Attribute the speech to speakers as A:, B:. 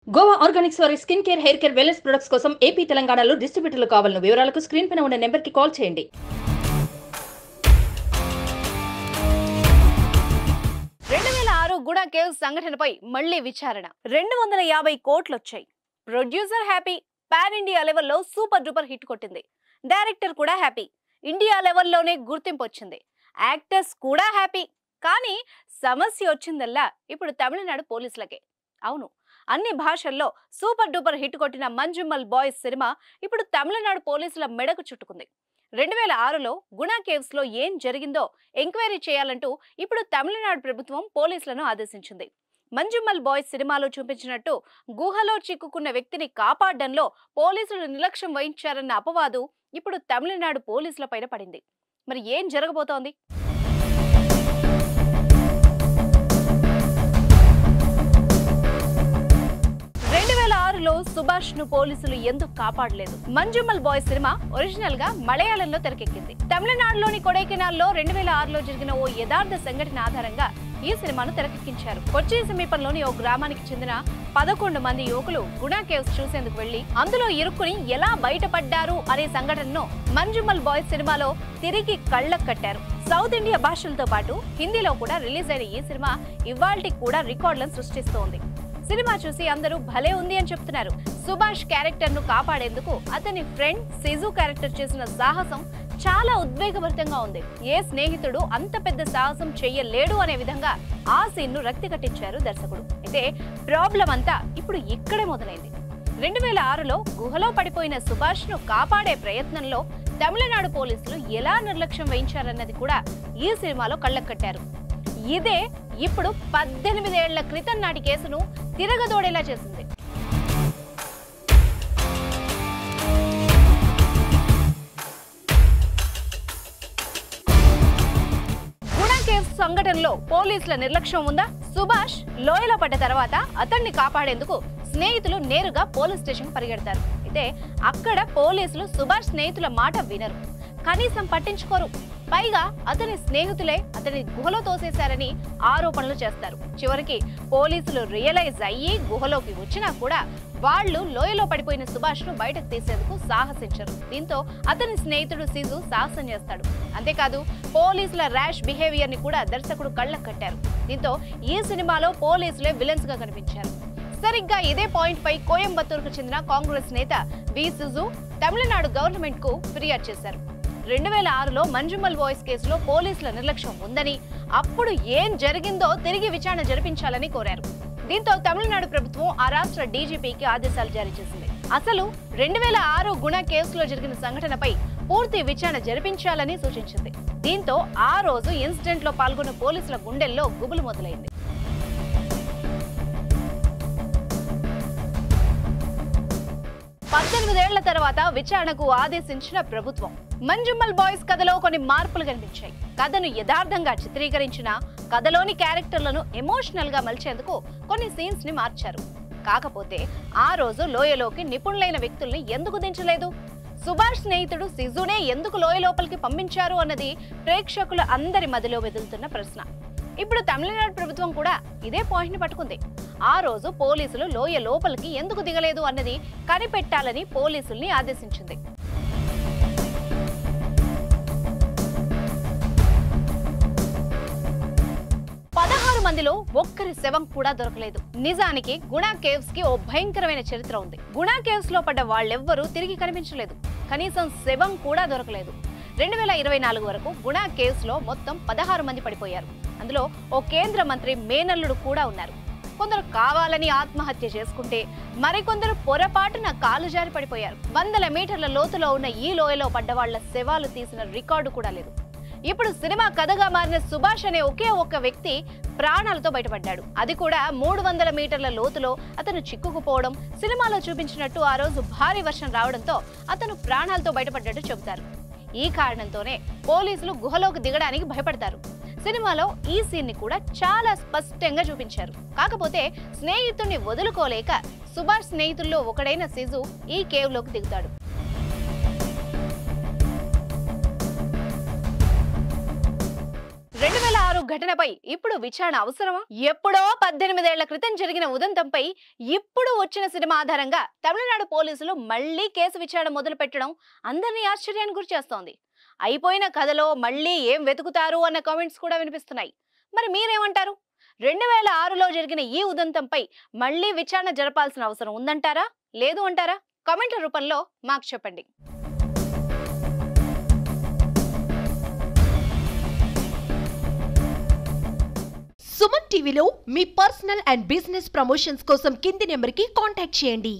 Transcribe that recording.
A: Goa Organics వారి skin care, hair care, wellness products కోసం AP, తెలంగాణలో డిస్ట్రిబ్యూటర్లు కావాలను వివరాలకు స్క్రీన్ పైన ఉన్న నెంబర్కి కాల్ చేయండి.
B: 2006 గుడా కేవ్స్ సంఘటనపై మళ్లీ విచారణ. 250 కోట్లొచ్చాయి. ప్రొడ్యూసర్ హ్యాపీ, పాన్ ఇండియా లెవెల్లో సూపర్ డూపర్ హిట్ కొట్టింది. డైరెక్టర్ కూడా హ్యాపీ, ఇండియా లెవెల్లోనే గుర్తింపు వచ్చింది. యాక్టర్స్ కూడా హ్యాపీ. కానీ సమస్య వచ్చిందల్లా ఇప్పుడు తమిళనాడు పోలీసులకే. అవును, అన్ని భాషల్లో సూపర్ డూపర్ హిట్ కొట్టిన మంజుమల్ బాయ్స్ సినిమా ఇప్పుడు తమిళనాడు పోలీసుల మెడకు చుట్టుకుంది. 2006లో గుణా కేవ్స్ లో ఏం జరిగిందో ఎంక్వైరీ చేయాలంటూ ఇప్పుడు తమిళనాడు ప్రభుత్వం పోలీసులను ఆదేశించింది. మంజుమల్ బాయ్స్ సినిమాలో చూపించినట్టు గుహలో చిక్కుకున్న వ్యక్తిని కాపాడడంలో పోలీసులు నిర్లక్ష్యం వహించారన్న అపవాదు ఇప్పుడు తమిళనాడు పోలీసుల పైన పడింది. మరి ఏం జరగబోతోంది? 2006లో సుభాష్ ను పోలీసులు ఎందుకు కాపాడలేదు? మంజుమల్ బాయ్స్ సినిమా ఒరిజినల్ గా మలయాళంలో తెరకెక్కింది. తమిళనాడులోని కొడైకెనాల్లో 2006లో జరిగిన ఓ యథార్థ సంఘటన ఆధారంగా ఈ సినిమాను తెరకెక్కించారు. కొచ్చి సమీపంలోని ఓ గ్రామానికి చెందిన 11 మంది యువకులు గుణా కేవ్స్ చూసేందుకు వెళ్లి అందులో ఇరుక్కుని ఎలా బయటపడ్డారు అనే సంఘటనను మంజుమల్ బాయ్స్ సినిమాలో తిరిగి కళ్ళకు కట్టారు. సౌత్ ఇండియా భాషలతో పాటు హిందీలో కూడా రిలీజ్ అయిన ఈ సినిమా ఇవాల్టికి కూడా రికార్డులను సృష్టిస్తోంది. సినిమా చూసి అందరూ భలే ఉంది అని చెప్తున్నారు. సుభాష్ క్యారెక్టర్ ను కాపాడేందుకు అతని ఫ్రెండ్ సిజు క్యారెక్టర్ చేసిన సాహసం చాలా ఉద్వేగభరితంగా ఉంది. ఏ స్నేహితుడు అంత పెద్ద సాహసం చెయ్యలేడు అనే విధంగా ఆ సీన్ ను రక్తి కట్టించారు దర్శకుడు. అయితే ప్రాబ్లం అంతా ఇప్పుడు ఇక్కడే మొదలైంది. 2006లో గుహలో పడిపోయిన సుభాష్ ను కాపాడే ప్రయత్నంలో తమిళనాడు పోలీసులు ఎలా నిర్లక్ష్యం వహించారన్నది కూడా ఈ సినిమాలో కళ్ళకు కట్టారు. ఇదే ఇప్పుడు 18 ఏళ్ల క్రితం నాటి కేసును తిరగదోడేలా చేసింది. గుణా కేవ్స్ సంఘటనలో పోలీసుల నిర్లక్ష్యం ఉందా? సుభాష్ లోయలో పడ్డ తర్వాత అతన్ని కాపాడేందుకు స్నేహితులు నేరుగా పోలీస్ స్టేషన్ పరిగెడతారు. అయితే అక్కడ పోలీసులు సుభాష్ స్నేహితుల మాట వినరు, కనీసం పట్టించుకోరు. పైగా అతని స్నేహితులే అతని గుహలో తోసేశారని ఆరోపణలు చేస్తారు. చివరికి పోలీసులు రియలైజ్ అయ్యి గుహలోకి వచ్చినా కూడా వాళ్లు లోయలో పడిపోయిన సుభాష్ ను బయటకు తీసేందుకు సాహసించరు. దీంతో అతని స్నేహితుడు సిజు సాహసం చేస్తాడు. అంతేకాదు పోలీసుల ర్యాష్ బిహేవియర్ ని కూడా దర్శకుడు కళ్ళకు కట్టారు. దీంతో ఈ సినిమాలో పోలీసులే విలన్స్ గా కనిపించారు. సరిగ్గా ఇదే పాయింట్ పై కోయంబత్తూరుకు చెందిన కాంగ్రెస్ నేత వి సిజు తమిళనాడు గవర్నమెంట్ కు ఫిర్యాదు చేశారు. 2006లో మంజుమల్ బాయ్స్ కేసులో పోలీసుల నిర్లక్ష్యం ఉందని, అప్పుడు ఏం జరిగిందో తిరిగి విచారణ జరిపించాలని కోరారు. దీంతో తమిళనాడు ప్రభుత్వం ఆ రాష్ట్ర డీజీపీకి ఆదేశాలు జారీ చేసింది. అసలు 2006 గుణా కేసులో జరిగిన సంఘటనపై పూర్తి విచారణ జరిపించాలని సూచించింది. దీంతో ఆ రోజు ఇన్సిడెంట్ లో పాల్గొన్న పోలీసుల గుండెల్లో గుబులు మొదలైంది. 18 ఏళ్ల తర్వాత విచారణకు ఆదేశించిన ప్రభుత్వం. మంజుమల్ బాయ్స్ కథలో కొన్ని మార్పులు కనిపించాయి. కథను యథార్థంగా చిత్రీకరించిన కథలోని క్యారెక్టర్లను ఎమోషనల్ గా మలిచేందుకు కొన్ని సీన్స్ ని మార్చారు. కాకపోతే ఆ రోజు లోయలోకి నిపుణులైన వ్యక్తుల్ని ఎందుకు దించలేదు? సుభాష్ స్నేహితుడు సిజునే ఎందుకు లోయ లోపలికి పంపించారు అన్నది ప్రేక్షకుల అందరి మదిలో మెదులుతున్న ప్రశ్న. ఇప్పుడు తమిళనాడు ప్రభుత్వం కూడా ఇదే పాయింట్ ని పట్టుకుంది. ఆ రోజు పోలీసులు లోయ లోపలికి ఎందుకు దిగలేదు అన్నది కనిపెట్టాలని పోలీసుల్ని ఆదేశించింది. మందిలో ఒక్కరి శవం కూడా దొరకలేదు. నిజానికి గుణా కేవ్స్ కి ఓ భయంకరమైన చరిత్ర ఉంది. గుణా కేవ్స్ లో పడ్డ వాళ్ళెవ్వరూ తిరిగి కనిపించలేదు. కనీసం శవం కూడా దొరకలేదు. 2024 వరకు గుణా కేవ్స్ లో మొత్తం 16 మంది పడిపోయారు. అందులో ఓ కేంద్ర మంత్రి మేనల్లుడు కూడా ఉన్నారు. కొందరు కావాలని ఆత్మహత్య చేసుకుంటే మరికొందరు పొరపాటున కాలు జారి పడిపోయారు. వందల మీటర్ల లోతులో ఉన్న ఈ లోయలో పడ్డ వాళ్ల శవాలు తీసిన రికార్డు కూడా లేదు. ఇప్పుడు సినిమా కథగా మారిన సుభాష్ అనే ఒకే ఒక్క వ్యక్తి ప్రాణాలతో బయటపడ్డాడు. అది కూడా 300 మీటర్ల లోతులో అతను చిక్కుకుపోవడం. సినిమాలో చూపించినట్టు ఆ రోజు భారీ వర్షం రావడంతో అతను ప్రాణాలతో బయటపడ్డట్టు చెబుతారు. ఈ కారణంతోనే పోలీసులు గుహలోకి దిగడానికి భయపడతారు. సినిమాలో ఈ సీన్ ని కూడా చాలా స్పష్టంగా చూపించారు. కాకపోతే స్నేహితుడిని వదులుకోలేక సుభాష్ స్నేహితుల్లో ఒకడైన సిజు ఈ కేవ్ లోకి దిగుతాడు. ఘటనపై ఇప్పుడు విచారణ అవసరమా? ఎప్పుడో 18 ఏళ్ల క్రితం జరిగిన ఉదంతంపై ఇప్పుడు వచ్చిన సినిమా ఆధారంగా తమిళనాడు పోలీసులు మళ్లీ కేసు విచారణ మొదలు పెట్టడం అందరినీ ఆశ్చర్యానికి గురిచేస్తోంది. అయిపోయిన కథలో మళ్లీ ఏం వెతుకుతారు అన్న కామెంట్స్ కూడా వినిపిస్తున్నాయి. మరి మీరేమంటారు? 2006లో జరిగిన ఈ ఉదంతంపై మళ్లీ విచారణ జరపాల్సిన అవసరం ఉందంటారా, లేదు అంటారా? కామెంట్ల రూపంలో మాకు చెప్పండి.
C: సుమన్ టీవీలో మీ పర్సనల్ అండ్ బిజినెస్ ప్రమోషన్స్ కోసం కింది నెంబర్కి కాంటాక్ట్ చేయండి.